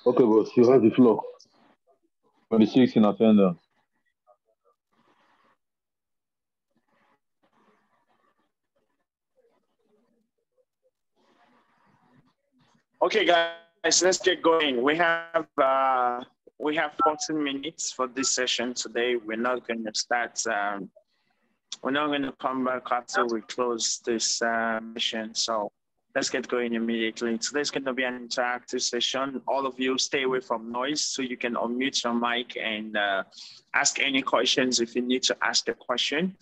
Okay, boss, you have the floor. 26 in attendance. Okay, guys, let's get going. We have 14 minutes for this session today. We're not going to start. We're not going to come back after we close this mission. So let's get going immediately. Today's going to be an interactive session. All of you stay away from noise so you can unmute your mic and ask any questions if you need to ask a question.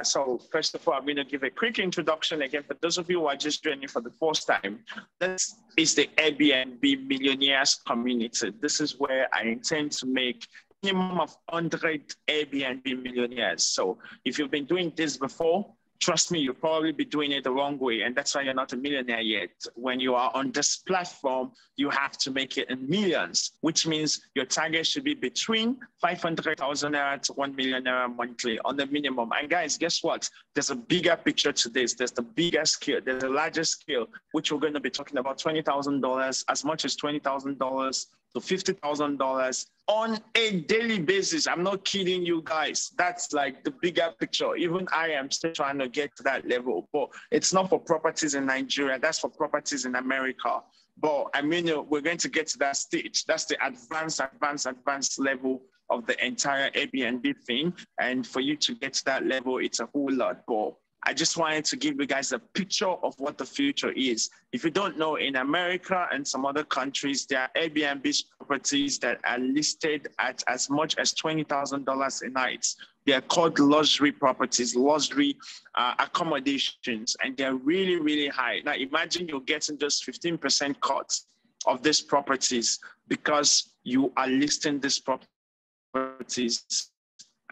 So first of all, I'm going to give a quick introduction again for those of you who are just joining for the first time. This is the Airbnb Millionaires Community. This is where I intend to make minimum of 100 Airbnb millionaires. So if you've been doing this before, trust me, you'll probably be doing it the wrong way. And that's why you're not a millionaire yet. When you are on this platform, you have to make it in millions, which means your target should be between 500,000 naira to 1 million naira monthly on the minimum. And guys, guess what? There's a bigger picture to this. There's the bigger scale. There's a larger scale, which we're going to be talking about $20,000, as much as $20,000 to $50,000 on a daily basis. I'm not kidding you guys. That's like the bigger picture. Even I am still trying to get to that level, but it's not for properties in Nigeria. That's for properties in America. But I mean, we're going to get to that stage. That's the advanced level of the entire Airbnb thing. And for you to get to that level, it's a whole lot. But I just wanted to give you guys a picture of what the future is. If you don't know, in America and some other countries, there are Airbnb properties that are listed at as much as $20,000 a night. They are called luxury properties, luxury accommodations, and they're really, really high. Now imagine you're getting just 15% cut of these properties because you are listing these properties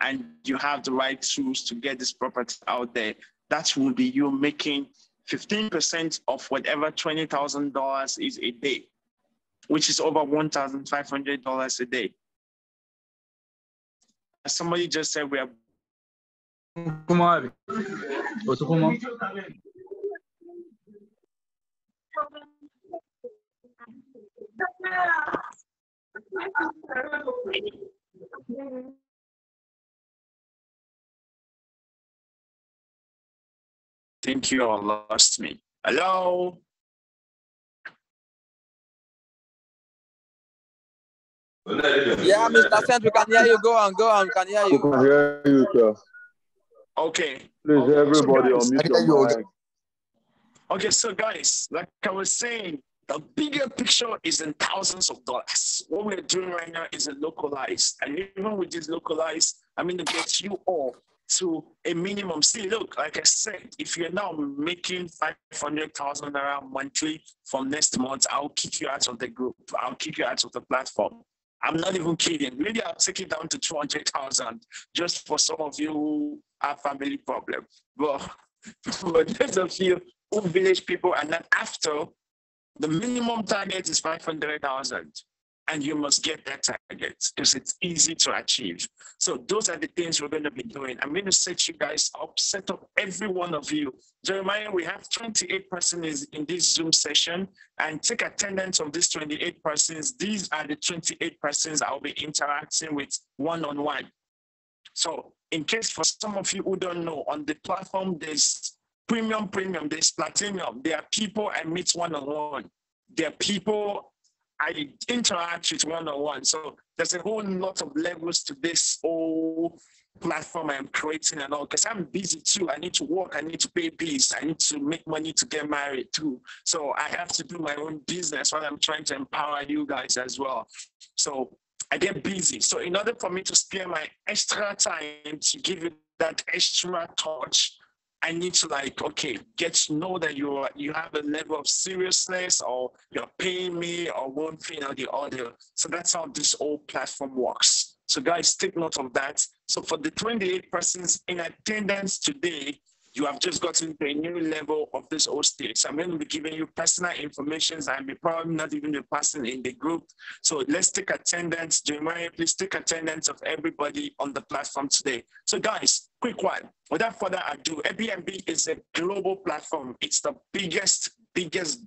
and you have the right tools to get this property out there. That will be you making 15% of whatever $20,000 is a day, which is over $1,500 a day. As somebody just said, we are. I think you all lost me. Hello? Yeah, Mr. Sent, we can hear you. Go on, we can hear you. We can hear you, sir. Okay. Please, okay. everybody, So unmute your mic. Okay, so guys, like I was saying, the bigger picture is in thousands of dollars. What we're doing right now is a localized. And even with this localized, I'm going to get you all to a minimum. See, look, like I said, if you're now making 500,000 around monthly from next month, I'll kick you out of the group. I'll kick you out of the platform. I'm not even kidding. Maybe I'll take it down to 200,000 just for some of you who have family problem. But for those of you who village people are not after, the minimum target is 500,000. And you must get that target because it's easy to achieve. So those are the things we're going to be doing. I'm going to set you guys up, set up every one of you. Jeremiah, we have 28 persons in this Zoom session, and take attendance of these 28 persons. These are the 28 persons I'll be interacting with one-on-one. So in case for some of you who don't know, on the platform, there's premium, there's platinum. There are people I meet one-on-one. There are people I interact with one-on-one. So there's a whole lot of levels to this whole platform I'm creating and all, because I'm busy too. I need to work, I need to pay bills, I need to make money to get married too. So I have to do my own business while I'm trying to empower you guys as well. So I get busy. So in order for me to spare my extra time to give you that extra touch, I need to get to know that you have a level of seriousness, or you're paying me, or one thing or the other. So that's how this whole platform works. So guys, take note of that. So for the 28 persons in attendance today, you have just gotten to a new level of this whole stage. I'm going to be giving you personal information. I'm probably not even the person in the group. So let's take attendance. Jeremiah, please take attendance of everybody on the platform today. So guys, quick one. Without further ado, Airbnb is a global platform. It's the biggest biggest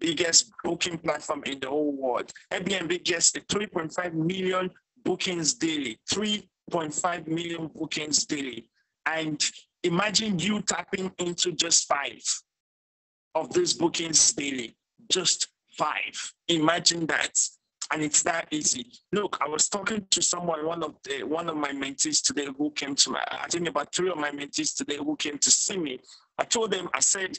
booking platform in the whole world. Airbnb gets 3.5 million bookings daily, 3.5 million bookings daily. And imagine you tapping into just 5 of these bookings daily, just 5. Imagine that. And it's that easy. Look, I was talking to someone, one of my mentees today who came to I think about 3 of my mentees today who came to see me. I told them, I said,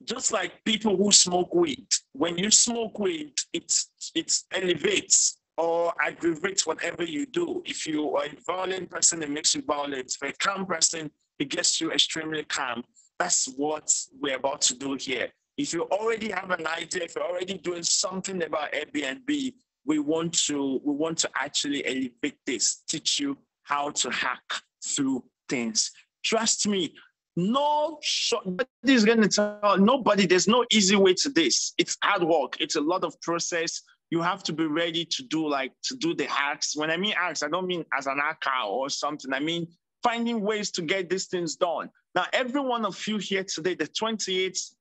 just like people who smoke weed, when you smoke weed, it elevates or aggravates whatever you do. If you are a violent person, it makes you violent. If you're a calm person, it gets you extremely calm. That's what we're about to do here. If you already have an idea, if you're already doing something about Airbnb, we want to actually elevate this, teach you how to hack through things. Trust me, nobody's going to tell nobody. There's no easy way to this. It's hard work. It's a lot of process. You have to be ready to do the hacks. When I mean hacks, I don't mean as an hacker or something. I mean finding ways to get these things done. Now, every one of you here today, the 28th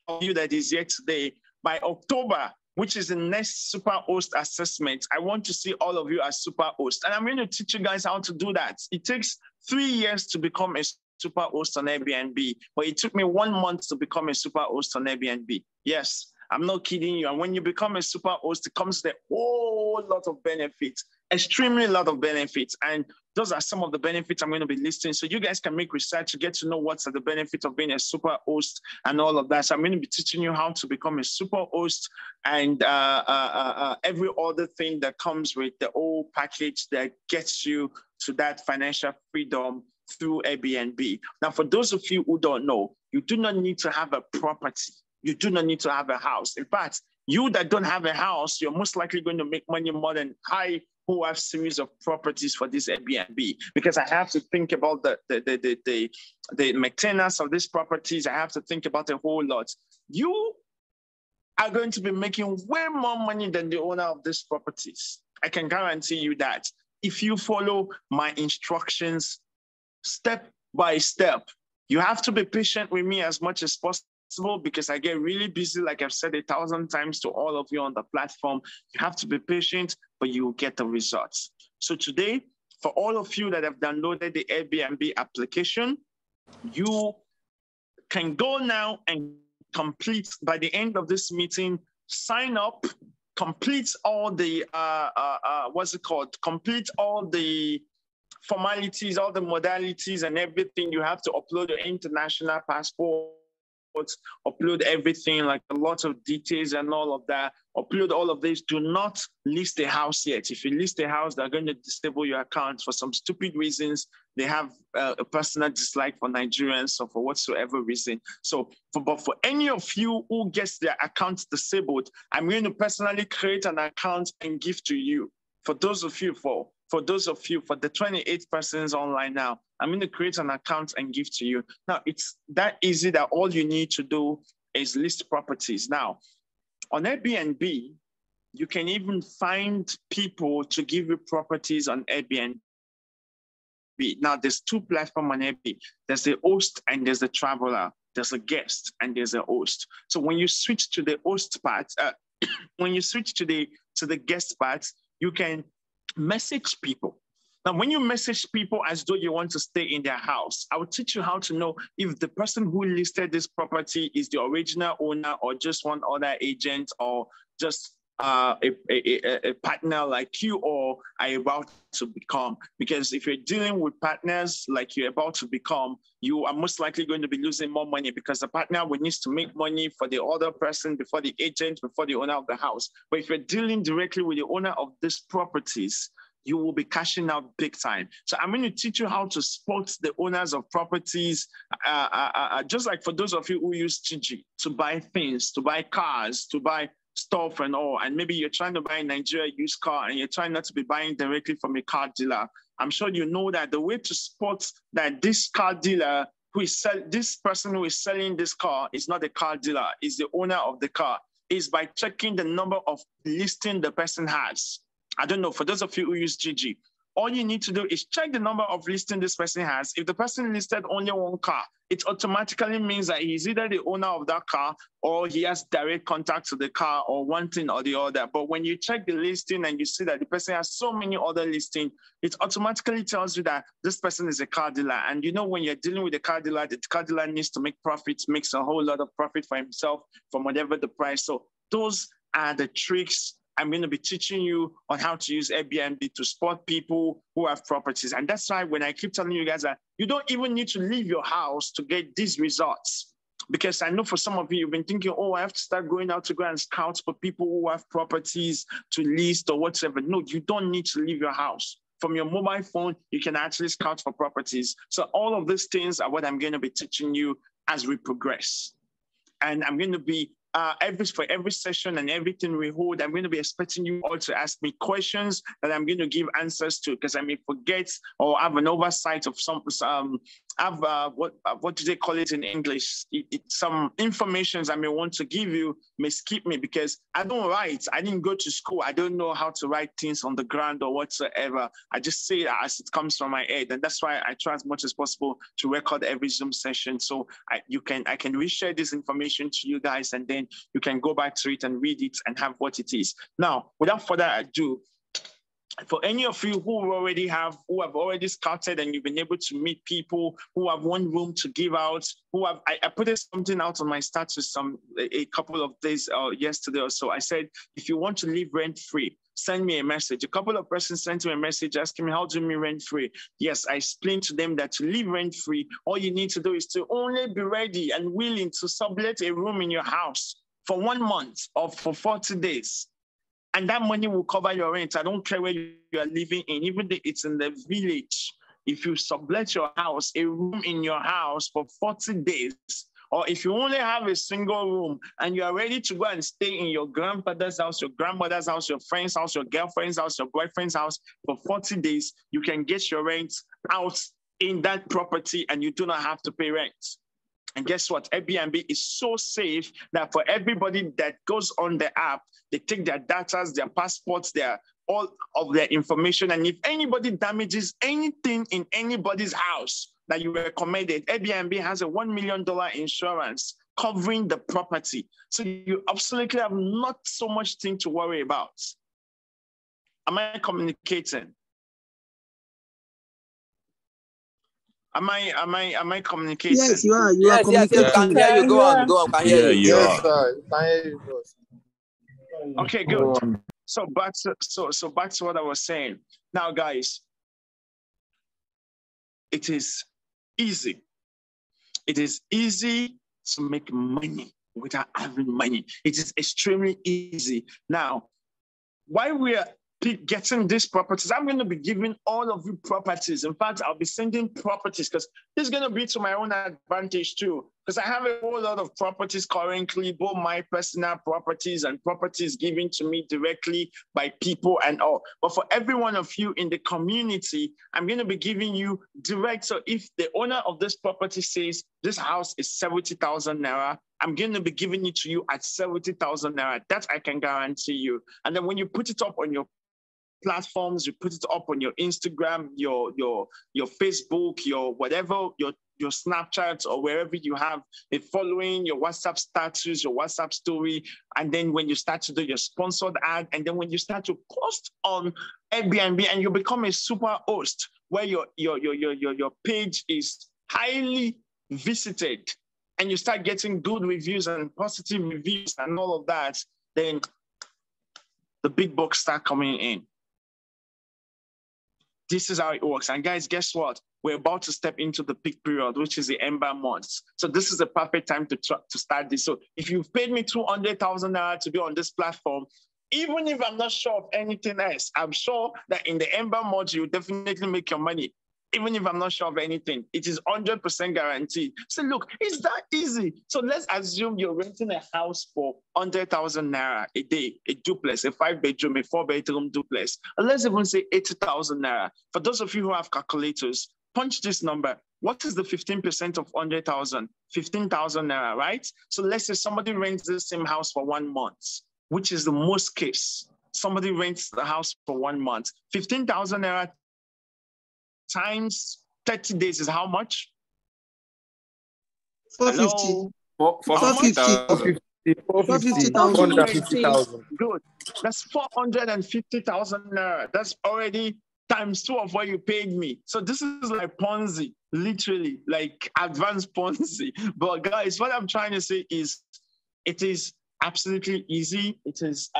of you that is here today, by October, which is the next super host assessment, I want to see all of you as super host. And I'm going to teach you guys how to do that. It takes 3 years to become a super host on Airbnb, but it took me 1 month to become a super host on Airbnb. Yes, I'm not kidding you. And when you become a super host, it comes with a whole lot of benefits, extremely lot of benefits. And those are some of the benefits I'm going to be listing. So you guys can make research to get to know what's the benefits of being a super host and all of that. So I'm going to be teaching you how to become a super host and every other thing that comes with the whole package that gets you to that financial freedom through Airbnb. Now, for those of you who don't know, you do not need to have a property. You do not need to have a house. In fact, you that don't have a house, you're most likely going to make money more than I who have series of properties for this Airbnb, because I have to think about the maintenance of these properties. I have to think about a whole lot. You are going to be making way more money than the owner of these properties. I can guarantee you that if you follow my instructions step by step. You have to be patient with me as much as possible because I get really busy, like I've said 1,000 times to all of you on the platform. You have to be patient, but you will get the results. So today, for all of you that have downloaded the Airbnb application, you can go now and complete, by the end of this meeting, sign up, complete all the, complete all the formalities, all the modalities and everything. You have to upload your international passport, upload everything, like a lot of details and all of that. Upload all of this. Do not list a house yet. If you list a house, they're going to disable your account for some stupid reasons. They have a personal dislike for Nigerians or for whatsoever reason. So, but for any of you who gets their account disabled, I'm going to personally create an account and give to you. For those of you, for the 28 persons online now, I'm going to create an account and give to you. Now, it's that easy that all you need to do is list properties. Now, on Airbnb, you can even find people to give you properties on Airbnb. Now, there's two platforms on Airbnb. There's the host and there's the traveler. There's a guest and there's a host. So when you switch to the host part, when you switch to the guest part, you can message people. Now, when you message people as though you want to stay in their house, I will teach you how to know if the person who listed this property is the original owner or just one other agent or just a partner like you or are about to become. Because if you're dealing with partners like you're about to become, you are most likely going to be losing more money because the partner will need to make money for the other person before the agent, before the owner of the house. But if you're dealing directly with the owner of these properties, you will be cashing out big time. So I'm going to teach you how to spot the owners of properties, just like for those of you who use Gigi to buy things, to buy cars, to buy stuff and all. And maybe you're trying to buy a Nigeria used car and you're trying not to be buying directly from a car dealer. I'm sure you know that the way to spot that this car dealer this person who is selling this car is not a car dealer, is the owner of the car, is by checking the number of listing the person has. I don't know, for those of you who use Gigi, all you need to do is check the number of listings this person has. If the person listed only one car, it automatically means that he's either the owner of that car or he has direct contact to the car or one thing or the other. But when you check the listing and you see that the person has so many other listings, it automatically tells you that this person is a car dealer. And you know, when you're dealing with a car dealer, the car dealer needs to make profits, makes a whole lot of profit for himself from whatever the price. So those are the tricks I'm going to be teaching you on how to use Airbnb to spot people who have properties. And that's why when I keep telling you guys that you don't even need to leave your house to get these results. Because I know for some of you, you've been thinking, oh, I have to start going out to go and scout for people who have properties to list or whatever. No, you don't need to leave your house. From your mobile phone, you can actually scout for properties. So all of these things are what I'm going to be teaching you as we progress. And I'm going to be for every session and everything we hold, I'm going to be expecting you all to ask me questions that I'm going to give answers to, because I may forget or have an oversight of what do they call it in English? Some information I may want to give you may skip me because I don't write. I didn't go to school. I don't know how to write things on the ground or whatsoever. I just say it as it comes from my head. And that's why I try as much as possible to record every Zoom session. So I can reshare this information to you guys, and then you can go back to it and read it and have what it is. Now, without further ado, for any of you who have already scouted and you've been able to meet people who have one room to give out, I put something out on my status a couple of days yesterday or so. I said, if you want to live rent-free, send me a message. A couple of persons sent me a message asking me, how do you mean rent-free? Yes, I explained to them that to live rent-free, all you need to do is to only be ready and willing to sublet a room in your house for 1 month or for 40 days. And that money will cover your rent. I don't care where you are living in, even if it's in the village. If you sublet your house, a room in your house for 40 days, or if you only have a single room and you are ready to go and stay in your grandfather's house, your grandmother's house, your friend's house, your girlfriend's house, your boyfriend's house for 40 days, you can get your rent out in that property and you do not have to pay rent. And guess what? Airbnb is so safe that for everybody that goes on the app, they take their data, their passports, all of their information. And if anybody damages anything in anybody's house that you recommended, Airbnb has a $1 million insurance covering the property. So you absolutely have not so much thing to worry about. Am I communicating? Am I communicating? Yes, you are. You are communicating. Yes, can hear you. Go on. Can hear you. Yes, sir. Can hear you, boss. Okay, good. So back to what I was saying. Now, guys, it is easy. It is easy to make money without having money. It is extremely easy. Now, while we are getting these properties, I'm going to be giving all of you properties. In fact, I'll be sending properties because this is going to be to my own advantage too. Because I have a whole lot of properties currently, both my personal properties and properties given to me directly by people and all. But for every one of you in the community, I'm going to be giving you direct. So if the owner of this property says this house is 70,000 Naira, I'm going to be giving it to you at 70,000 Naira. That I can guarantee you. And then when you put it up on your platforms, you put it up on your Instagram, your Facebook, your whatever, your Snapchat, or wherever you have a following, your WhatsApp status, your WhatsApp story, and then when you start to do your sponsored ad, and then when you start to post on Airbnb, and you become a super host where your page is highly visited, and you start getting good reviews and positive reviews and all of that, then the big bucks start coming in. This is how it works. And guys, guess what? We're about to step into the peak period, which is the Ember months. So this is the perfect time to start this. So if you've paid me 200,000 Naira to be on this platform, even if I'm not sure of anything else, I'm sure that in the Ember months, you definitely make your money. Even if I'm not sure of anything, it is 100% guaranteed. So look, it's that easy. So let's assume you're renting a house for 100,000 Naira a day, a duplex, a 5-bedroom, a 4-bedroom duplex. And let's even say 80,000 Naira. For those of you who have calculators, punch this number. What is the 15% of 100,000? 15,000 Naira, right? So let's say somebody rents the same house for 1 month, which is the most case. Somebody rents the house for 1 month. 15,000 Naira times 30 days is how much? 450. Hello? 450,000. 450,000. Good. That's 450,000 naira. That's already times 2 of what you paid me. So this is like Ponzi, literally, like advanced Ponzi. But guys, what I'm trying to say is it is absolutely easy. It is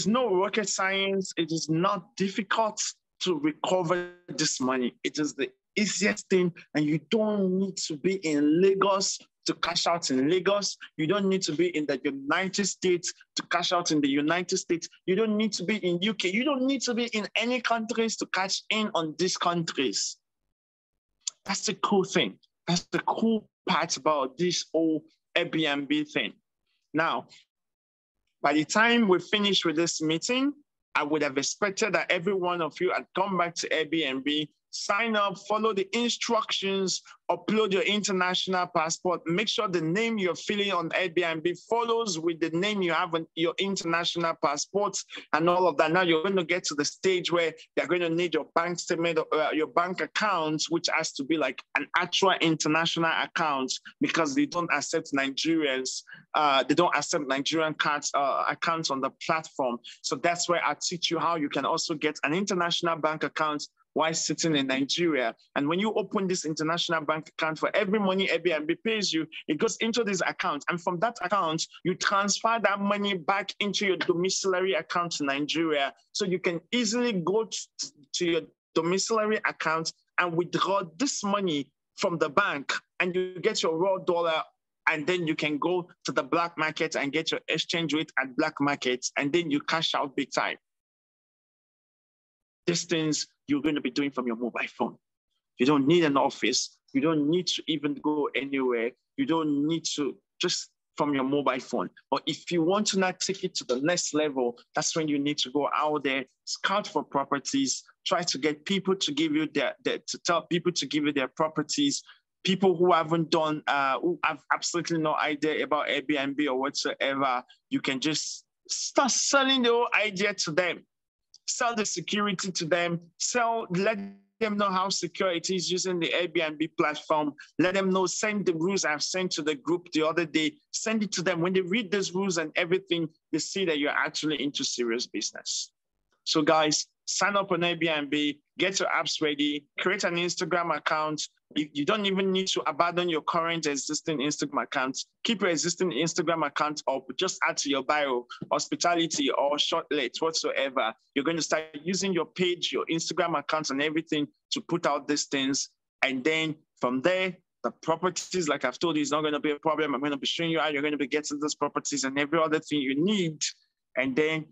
no rocket science. It is not difficult to recover this money. It is the easiest thing, and you don't need to be in Lagos to cash out in Lagos. You don't need to be in the United States to cash out in the United States. You don't need to be in UK. You don't need to be in any countries to cash in on these countries. That's the cool thing. That's the cool part about this whole Airbnb thing. Now, by the time we finish with this meeting, I would have expected that every one of you had come back to Airbnb, sign up, follow the instructions, upload your international passport, make sure the name you're filling on Airbnb follows with the name you have on your international passport and all of that. Now you're going to get to the stage where they're going to need your bank statement, your bank account, which has to be like an actual international account because they don't accept Nigerians. They don't accept Nigerian cards, accounts on the platform. So that's where I teach you how you can also get an international bank account while sitting in Nigeria. And when you open this international bank account, for every money Airbnb pays you, it goes into this account. And from that account, you transfer that money back into your domiciliary account in Nigeria. So you can easily go to your domiciliary account and withdraw this money from the bank, and you get your raw dollar, and then you can go to the black market and get your exchange rate at black markets, and then you cash out big time. These things you're going to be doing from your mobile phone. You don't need an office. You don't need to even go anywhere. You don't need to, just from your mobile phone. But if you want to not take it to the next level, that's when you need to go out there, scout for properties, try to get people to give you to tell people to give you their properties. People who haven't done, who have absolutely no idea about Airbnb or whatsoever, you can just start selling the whole idea to them. Sell the security to them, let them know how secure it is using the Airbnb platform. Let them know, send the rules I've sent to the group the other day, send it to them. When they read those rules and everything, they see that you're actually into serious business. So guys, sign up on Airbnb, get your apps ready, create an Instagram account. You don't even need to abandon your current existing Instagram account. Keep your existing Instagram account up, just add to your bio, hospitality or shortlet, whatsoever. You're going to start using your page, your Instagram accounts and everything to put out these things. And then from there, the properties, like I've told you, is not going to be a problem. I'm going to be showing you how you're going to be getting those properties and every other thing you need. And then,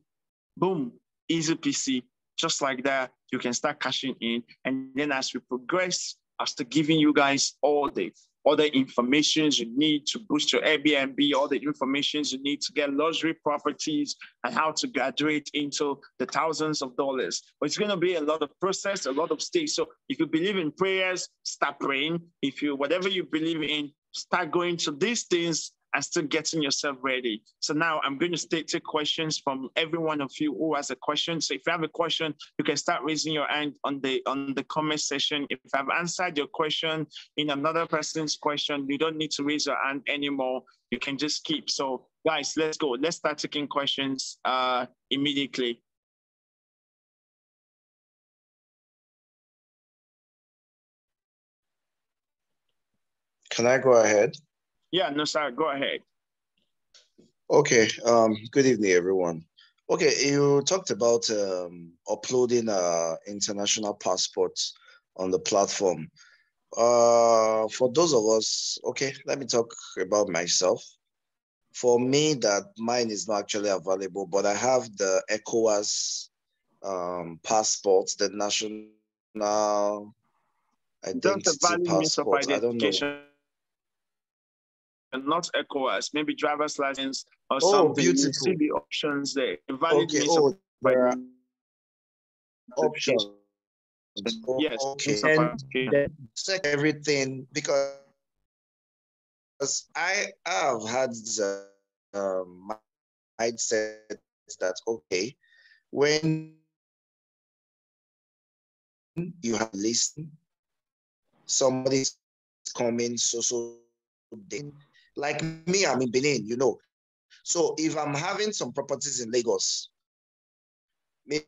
boom, easy peasy, just like that, you can start cashing in. And then as we progress, I'll start giving you guys all the other information you need to boost your Airbnb, all the information you need to get luxury properties and how to graduate into the thousands of dollars. But it's going to be a lot of process, a lot of stakes. So if you believe in prayers, start praying. If you, whatever you believe in, start going to these things and still getting yourself ready. So now I'm going to take questions from every one of you who has a question. So if you have a question, you can start raising your hand on the comment section. If I've answered your question in another person's question, you don't need to raise your hand anymore. You can just keep. So guys, let's go. Let's start taking questions immediately. Can I go ahead? Yeah, no, sir, go ahead. Okay, good evening, everyone. Okay, you talked about uploading international passports on the platform. For those of us, okay, let me talk about myself. For me, that mine is not actually available, but I have the ECOWAS passports, the national identity passport. I don't know. Not ECOWAS, maybe driver's license or something. Beautiful. You see the options there. Valid okay, there are options. Yes. Okay. And check everything because I have had the mindset that okay, when you have listened. Somebody's coming, so day. Like me, I'm in Benin, you know. So if I'm having some properties in Lagos, maybe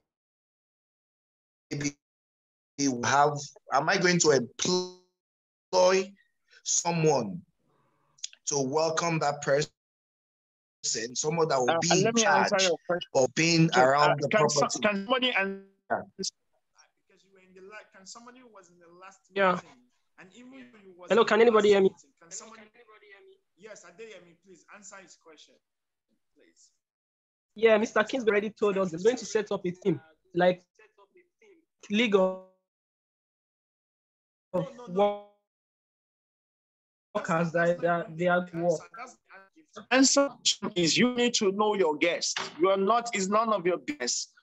am I going to employ someone to welcome that person, someone that will be in charge of being around the property? Can somebody answer? Because you were in the can somebody who was in the last meeting, and even you was hello, can anybody hear me? Can somebody hear me? Yes, I did hear me. Please answer his question, please. Yeah, Mr. Kingsbury already told us they're going to set up a team, like league of workers that they are work. Answer is you need to know your guest. You are not, is none of your guests.